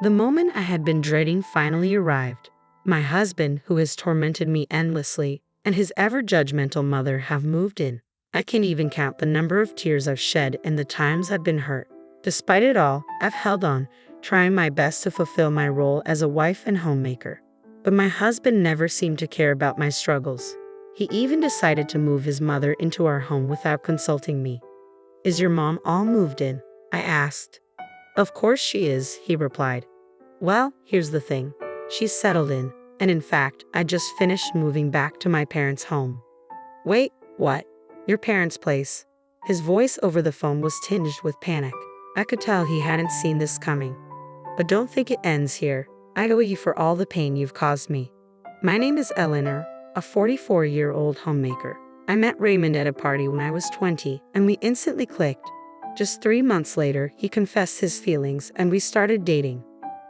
The moment I had been dreading finally arrived. My husband, who has tormented me endlessly, and his ever-judgmental mother have moved in. I can't even count the number of tears I've shed and the times I've been hurt. Despite it all, I've held on, trying my best to fulfill my role as a wife and homemaker. But my husband never seemed to care about my struggles. He even decided to move his mother into our home without consulting me. "Is your mom all moved in?" I asked. "Of course she is," he replied. "Well, here's the thing. She's settled in, and in fact, I just finished moving back to my parents' home." "Wait, what? Your parents' place?" His voice over the phone was tinged with panic. I could tell he hadn't seen this coming. "But don't think it ends here. I owe you for all the pain you've caused me. My name is Eleanor, a 44-year-old homemaker. I met Raymond at a party when I was 20, and we instantly clicked. Just 3 months later, he confessed his feelings, and we started dating.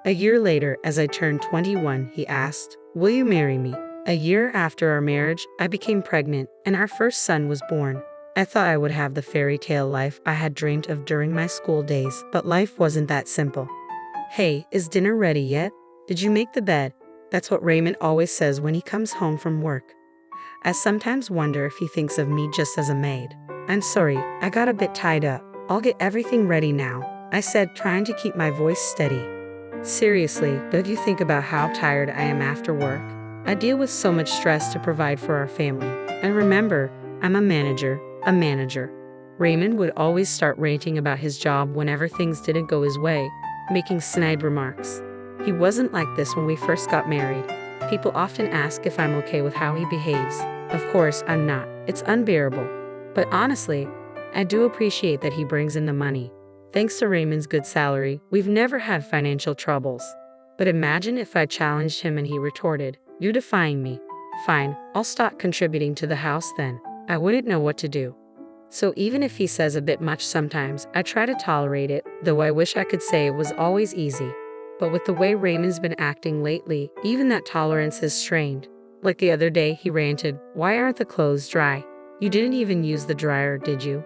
A year later, as I turned 21, he asked, 'Will you marry me?' A year after our marriage, I became pregnant, and our first son was born. I thought I would have the fairy tale life I had dreamed of during my school days, but life wasn't that simple. 'Hey, is dinner ready yet? Did you make the bed?' That's what Raymond always says when he comes home from work. I sometimes wonder if he thinks of me just as a maid. 'I'm sorry, I got a bit tied up. I'll get everything ready now,' I said, trying to keep my voice steady. Seriously, don't you think about how tired I am after work? I deal with so much stress to provide for our family. And remember, I'm a manager. Raymond would always start ranting about his job whenever things didn't go his way, making snide remarks. He wasn't like this when we first got married. People often ask if I'm okay with how he behaves. Of course, I'm not. It's unbearable. But honestly, I do appreciate that he brings in the money. Thanks to Raymond's good salary, we've never had financial troubles. But imagine if I challenged him and he retorted, 'You're defying me.' Fine, I'll stop contributing to the house then. I wouldn't know what to do. So even if he says a bit much sometimes, I try to tolerate it, though I wish I could say it was always easy. But with the way Raymond's been acting lately, even that tolerance is strained. Like the other day, he ranted, 'Why aren't the clothes dry? You didn't even use the dryer, did you?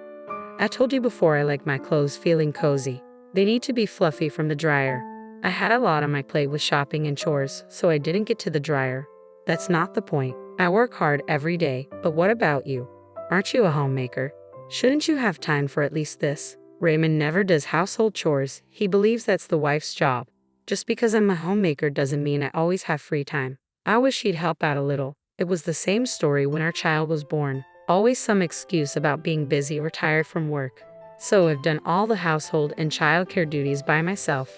I told you before I like my clothes feeling cozy. They need to be fluffy from the dryer.' I had a lot on my plate with shopping and chores, so I didn't get to the dryer. That's not the point. I work hard every day, but what about you? Aren't you a homemaker? Shouldn't you have time for at least this?" Raymond never does household chores. He believes that's the wife's job. Just because I'm a homemaker doesn't mean I always have free time. I wish he'd help out a little. It was the same story when our child was born. Always some excuse about being busy or tired from work. So I've done all the household and childcare duties by myself.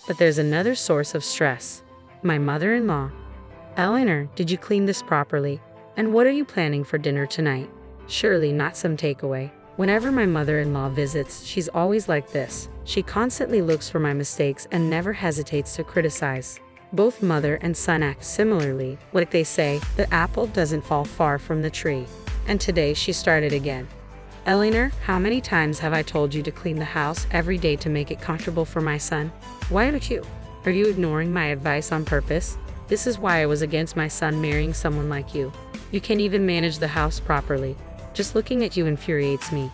But there's another source of stress. My mother-in-law. "Eleanor, did you clean this properly? And what are you planning for dinner tonight? Surely not some takeaway." Whenever my mother-in-law visits, she's always like this. She constantly looks for my mistakes and never hesitates to criticize. Both mother and son act similarly. Like they say, the apple doesn't fall far from the tree. And today she started again. "Eleanor, how many times have I told you to clean the house every day to make it comfortable for my son? Why don't you? Are you ignoring my advice on purpose? This is why I was against my son marrying someone like you. You can't even manage the house properly. Just looking at you infuriates me."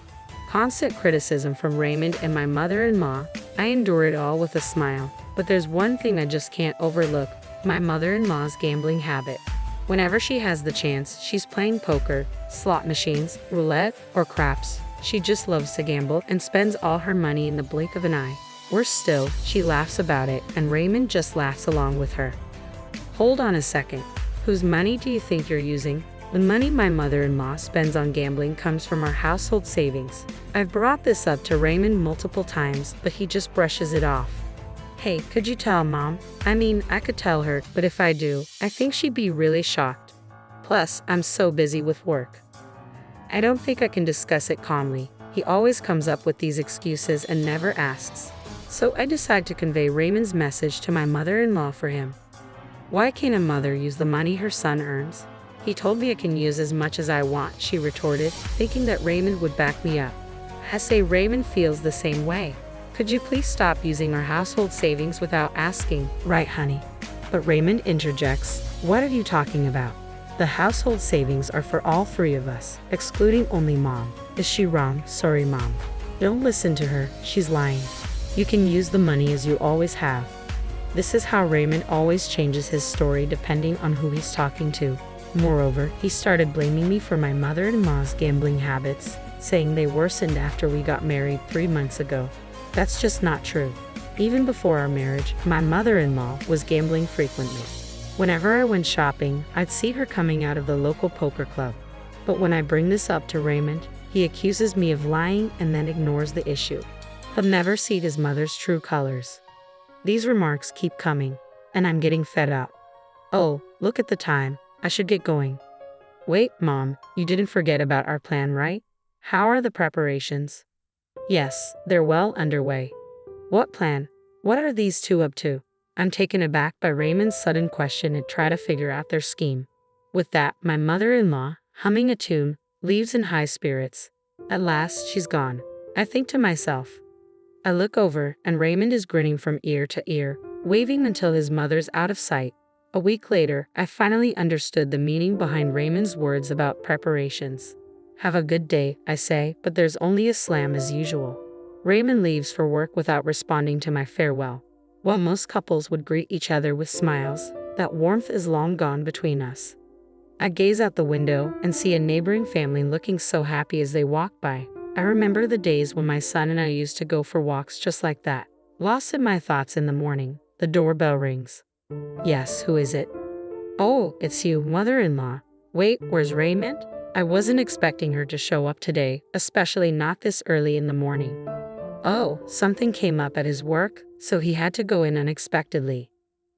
Constant criticism from Raymond and my mother-in-law. I endure it all with a smile. But there's one thing I just can't overlook: my mother-in-law's gambling habit. Whenever she has the chance, she's playing poker, slot machines, roulette, or craps. She just loves to gamble and spends all her money in the blink of an eye. Worse still, she laughs about it, and Raymond just laughs along with her. Hold on a second. Whose money do you think you're using? The money my mother-in-law spends on gambling comes from our household savings. I've brought this up to Raymond multiple times, but he just brushes it off. "Hey, could you tell Mom? I mean, I could tell her, but if I do, I think she'd be really shocked. Plus, I'm so busy with work." I don't think I can discuss it calmly. He always comes up with these excuses and never asks. So I decide to convey Raymond's message to my mother-in-law for him. "Why can't a mother use the money her son earns?" "He told me I can use as much as I want," she retorted, thinking that Raymond would back me up. I say Raymond feels the same way. "Could you please stop using our household savings without asking?" "Right, honey." But Raymond interjects, "What are you talking about? The household savings are for all three of us, excluding only Mom." Is she wrong? Sorry, Mom. Don't listen to her. She's lying. You can use the money as you always have. This is how Raymond always changes his story depending on who he's talking to. Moreover, he started blaming me for my mother-in-law's gambling habits, saying they worsened after we got married 3 months ago. That's just not true. Even before our marriage, my mother-in-law was gambling frequently. Whenever I went shopping, I'd see her coming out of the local poker club. But when I bring this up to Raymond, he accuses me of lying and then ignores the issue. He'll never see his mother's true colors. These remarks keep coming, and I'm getting fed up. Oh, look at the time. I should get going. Wait, Mom, you didn't forget about our plan, right? How are the preparations? Yes, they're well underway. What plan? What are these two up to? I'm taken aback by Raymond's sudden question and try to figure out their scheme. With that, my mother-in-law, humming a tune, leaves in high spirits. At last, she's gone. I think to myself. I look over, and Raymond is grinning from ear to ear, waving until his mother's out of sight. A week later, I finally understood the meaning behind Raymond's words about preparations. Have a good day, I say, but there's only a slam as usual. Raymond leaves for work without responding to my farewell. While most couples would greet each other with smiles, that warmth is long gone between us. I gaze out the window and see a neighboring family looking so happy as they walk by. I remember the days when my son and I used to go for walks just like that. Lost in my thoughts in the morning, the doorbell rings. Yes, who is it? Oh, it's you, mother-in-law. Wait, where's Raymond? I wasn't expecting her to show up today, especially not this early in the morning. Oh, something came up at his work, so he had to go in unexpectedly.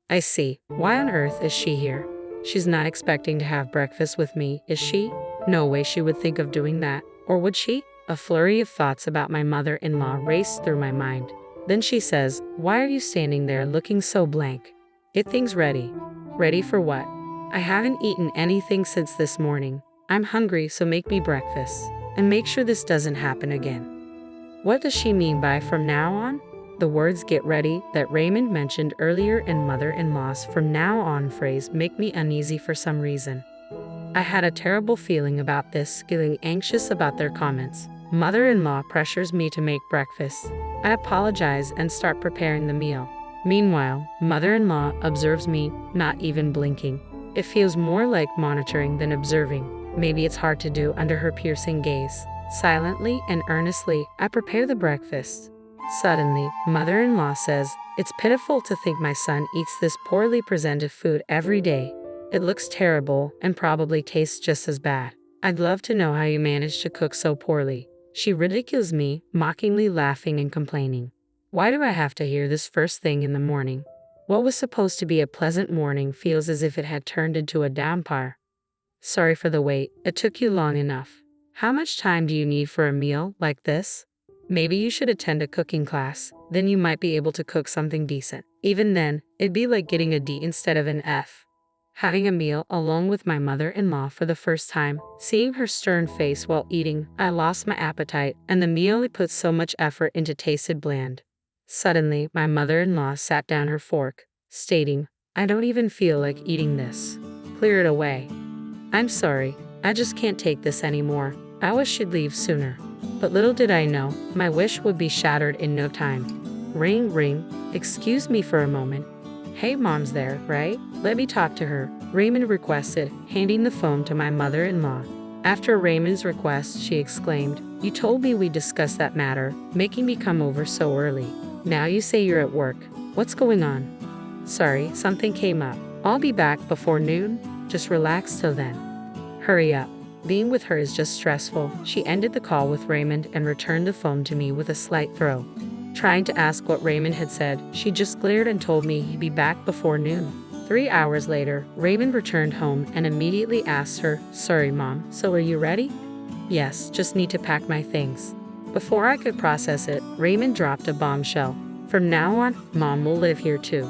I see. Why on earth is she here? She's not expecting to have breakfast with me, is she? No way she would think of doing that, or would she? A flurry of thoughts about my mother-in-law raced through my mind. Then she says, "Why are you standing there looking so blank? Get things ready." Ready for what? I haven't eaten anything since this morning. I'm hungry, so make me breakfast. And make sure this doesn't happen again. What does she mean by "from now on"? The words "get ready" that Raymond mentioned earlier and mother-in-law's "from now on" phrase make me uneasy for some reason. I had a terrible feeling about this, feeling anxious about their comments. Mother-in-law pressures me to make breakfast. I apologize and start preparing the meal. Meanwhile, mother-in-law observes me, not even blinking. It feels more like monitoring than observing. Maybe it's hard to do under her piercing gaze. Silently and earnestly, I prepare the breakfast. Suddenly, mother-in-law says, "It's pitiful to think my son eats this poorly presented food every day. It looks terrible and probably tastes just as bad. I'd love to know how you manage to cook so poorly." She ridicules me, mockingly laughing and complaining. Why do I have to hear this first thing in the morning? What was supposed to be a pleasant morning feels as if it had turned into a downpour. Sorry for the wait. It took you long enough. How much time do you need for a meal like this? Maybe you should attend a cooking class, then you might be able to cook something decent. Even then, it'd be like getting a D instead of an F. Having a meal alone with my mother-in-law for the first time, seeing her stern face while eating, I lost my appetite, and the meal I put so much effort into tasted bland. Suddenly, my mother-in-law sat down her fork, stating, "I don't even feel like eating this. Clear it away." I'm sorry, I just can't take this anymore. I wish she'd leave sooner. But little did I know, my wish would be shattered in no time. Ring, ring. Excuse me for a moment. Hey, Mom's there, right? Let me talk to her, Raymond requested, handing the phone to my mother-in-law. After Raymond's request, she exclaimed, "You told me we'd discuss that matter, making me come over so early. Now you say you're at work. What's going on?" "Sorry, something came up. I'll be back before noon. Just relax till then." Hurry up. Being with her is just stressful. She ended the call with Raymond and returned the phone to me with a slight throw. Trying to ask what Raymond had said, she just glared and told me he'd be back before noon. 3 hours later, Raymond returned home and immediately asked her, "Sorry, Mom, so are you ready?" "Yes, just need to pack my things." Before I could process it, Raymond dropped a bombshell. "From now on, Mom will live here too."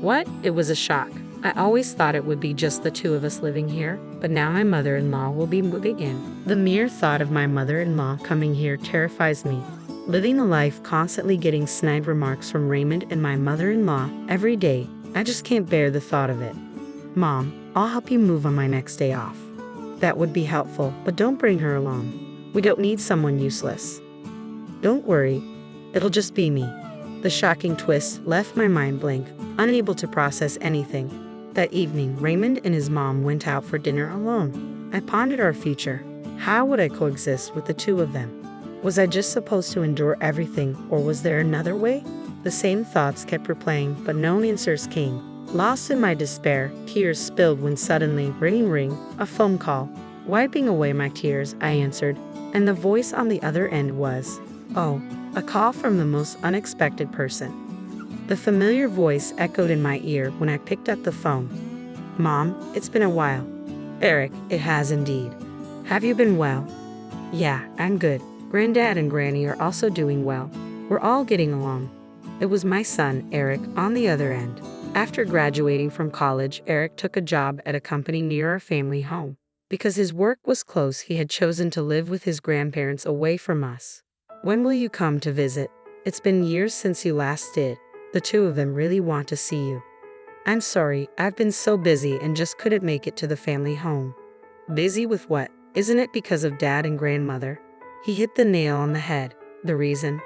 What? It was a shock. I always thought it would be just the two of us living here, but now my mother-in-law will be moving in. The mere thought of my mother-in-law coming here terrifies me. Living a life constantly getting snide remarks from Raymond and my mother-in-law every day, I just can't bear the thought of it. "Mom, I'll help you move on my next day off." "That would be helpful, but don't bring her along. We don't need someone useless." "Don't worry, it'll just be me." The shocking twist left my mind blank, unable to process anything. That evening, Raymond and his mom went out for dinner alone. I pondered our future. How would I coexist with the two of them? Was I just supposed to endure everything, or was there another way? The same thoughts kept replaying, but no answers came. Lost in my despair, tears spilled when suddenly, ring ring, a phone call. Wiping away my tears, I answered, and the voice on the other end was, oh, a call from the most unexpected person. The familiar voice echoed in my ear when I picked up the phone. Mom, it's been a while. Eric, it has indeed. Have you been well? Yeah, I'm good. Granddad and Granny are also doing well. We're all getting along. It was my son, Eric, on the other end. After graduating from college, Eric took a job at a company near our family home. Because his work was close, he had chosen to live with his grandparents away from us. When will you come to visit? It's been years since you last did. The two of them really want to see you. I'm sorry, I've been so busy and just couldn't make it to the family home. Busy with what? Isn't it because of Dad and Grandmother? He hit the nail on the head. The reason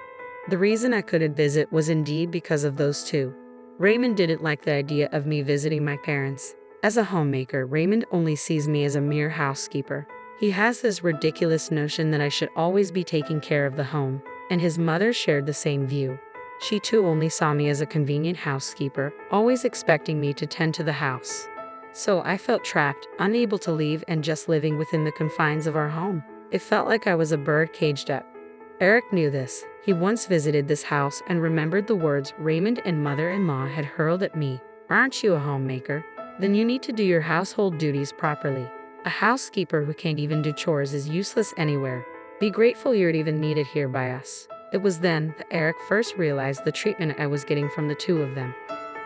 I couldn't visit was indeed because of those two. Raymond didn't like the idea of me visiting my parents. As a homemaker, Raymond only sees me as a mere housekeeper. He has this ridiculous notion that I should always be taking care of the home, and his mother shared the same view. She too only saw me as a convenient housekeeper, always expecting me to tend to the house. So I felt trapped, unable to leave and just living within the confines of our home. It felt like I was a bird caged up. Eric knew this. He once visited this house and remembered the words Raymond and mother-in-law had hurled at me. Aren't you a homemaker? Then you need to do your household duties properly. A housekeeper who can't even do chores is useless anywhere. Be grateful you're even needed here by us. It was then that Eric first realized the treatment I was getting from the two of them.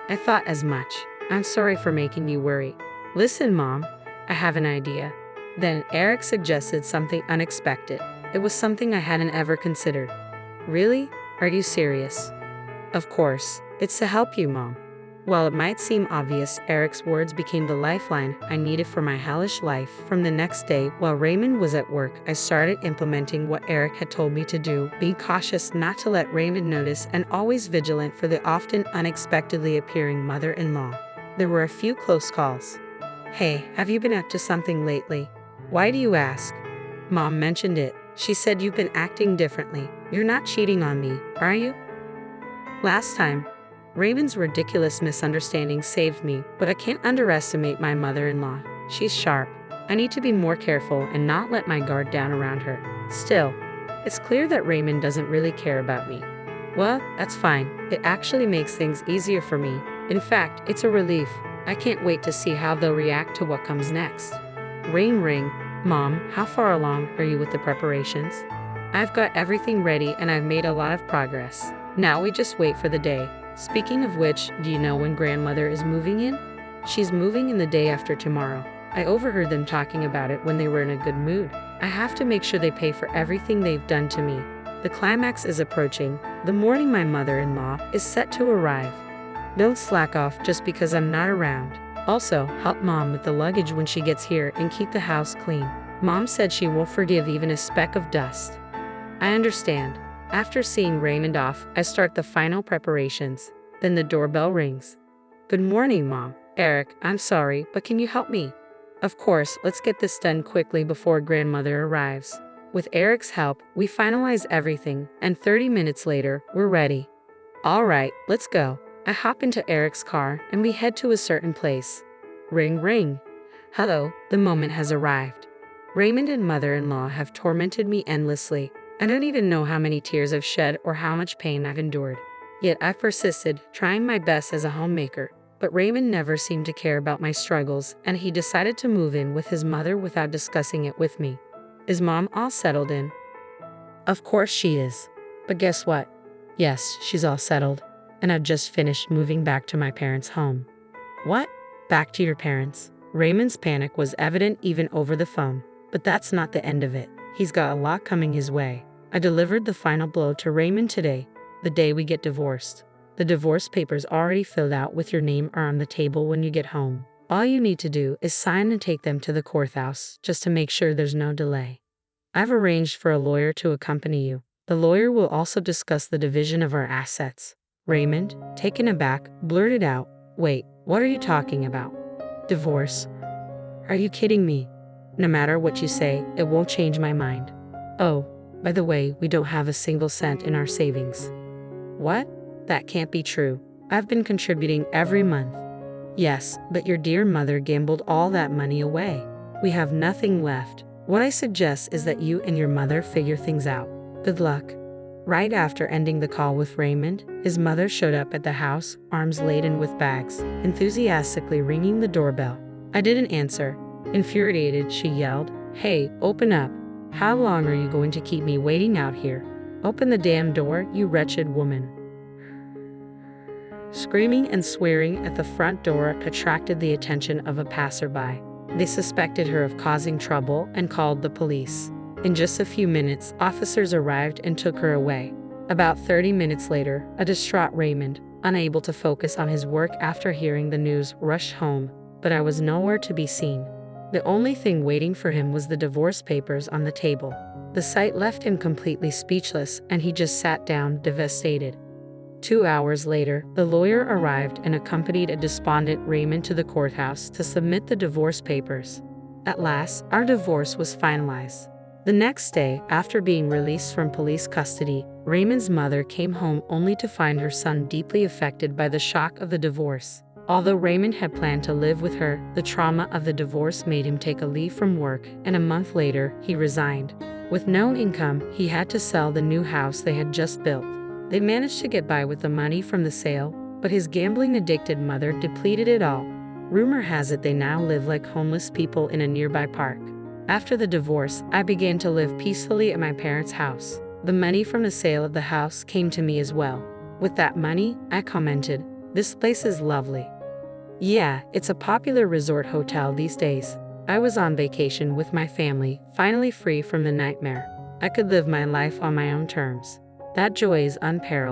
I thought as much. I'm sorry for making you worry. Listen, Mom, I have an idea. Then Eric suggested something unexpected. It was something I hadn't ever considered. Really? Are you serious? Of course. It's to help you, Mom. While it might seem obvious, Eric's words became the lifeline I needed for my hellish life. From the next day, while Raymond was at work, I started implementing what Eric had told me to do, being cautious not to let Raymond notice and always vigilant for the often unexpectedly appearing mother-in-law. There were a few close calls. Hey, have you been up to something lately? Why do you ask? Mom mentioned it. She said you've been acting differently. You're not cheating on me, are you? Last time, Raymond's ridiculous misunderstanding saved me, but I can't underestimate my mother-in-law. She's sharp. I need to be more careful and not let my guard down around her. Still, it's clear that Raymond doesn't really care about me. Well, that's fine. It actually makes things easier for me. In fact, it's a relief. I can't wait to see how they'll react to what comes next. Ring ring. Mom, how far along are you with the preparations? I've got everything ready and I've made a lot of progress. Now we just wait for the day. Speaking of which, do you know when Grandmother is moving in? She's moving in the day after tomorrow. I overheard them talking about it when they were in a good mood. I have to make sure they pay for everything they've done to me. The climax is approaching. The morning my mother-in-law is set to arrive. Don't slack off just because I'm not around. Also, help Mom with the luggage when she gets here and keep the house clean. Mom said she will forgive even a speck of dust. I understand. After seeing Raymond off, I start the final preparations. Then the doorbell rings. Good morning, Mom. Eric, I'm sorry, but can you help me? Of course, let's get this done quickly before Grandmother arrives. With Eric's help, we finalize everything, and 30 minutes later, we're ready. All right, let's go. I hop into Eric's car, and we head to a certain place. Ring, ring. Hello, the moment has arrived. Raymond and mother-in-law have tormented me endlessly. I don't even know how many tears I've shed or how much pain I've endured. Yet I've persisted, trying my best as a homemaker. But Raymond never seemed to care about my struggles, and he decided to move in with his mother without discussing it with me. Is Mom all settled in? Of course she is. But guess what? Yes, she's all settled. And I've just finished moving back to my parents' home. What? Back to your parents? Raymond's panic was evident even over the phone. But that's not the end of it. He's got a lot coming his way. I delivered the final blow to Raymond today, the day we get divorced. The divorce papers already filled out with your name are on the table when you get home. All you need to do is sign and take them to the courthouse, just to make sure there's no delay. I've arranged for a lawyer to accompany you. The lawyer will also discuss the division of our assets. Raymond, taken aback, blurted out, "Wait, what are you talking about? Divorce? Are you kidding me? No matter what you say, it won't change my mind. Oh, by the way, we don't have a single cent in our savings." "What? That can't be true. I've been contributing every month." "Yes, but your dear mother gambled all that money away. We have nothing left. What I suggest is that you and your mother figure things out. Good luck." Right after ending the call with Raymond, his mother showed up at the house, arms laden with bags, enthusiastically ringing the doorbell. I didn't answer. Infuriated, she yelled, "Hey, open up. How long are you going to keep me waiting out here? Open the damn door, you wretched woman." Screaming and swearing at the front door attracted the attention of a passerby. They suspected her of causing trouble and called the police. In just a few minutes, officers arrived and took her away. About 30 minutes later, a distraught Raymond, unable to focus on his work after hearing the news, rushed home, but I was nowhere to be seen. The only thing waiting for him was the divorce papers on the table. The sight left him completely speechless, and he just sat down, devastated. 2 hours later, the lawyer arrived and accompanied a despondent Raymond to the courthouse to submit the divorce papers. At last, our divorce was finalized. The next day, after being released from police custody, Raymond's mother came home only to find her son deeply affected by the shock of the divorce. Although Raymond had planned to live with her, the trauma of the divorce made him take a leave from work, and a month later, he resigned. With no income, he had to sell the new house they had just built. They managed to get by with the money from the sale, but his gambling-addicted mother depleted it all. Rumor has it they now live like homeless people in a nearby park. After the divorce, I began to live peacefully at my parents' house. The money from the sale of the house came to me as well. With that money, I commented, "This place is lovely." Yeah, it's a popular resort hotel these days. I was on vacation with my family, finally free from the nightmare. I could live my life on my own terms. That joy is unparalleled.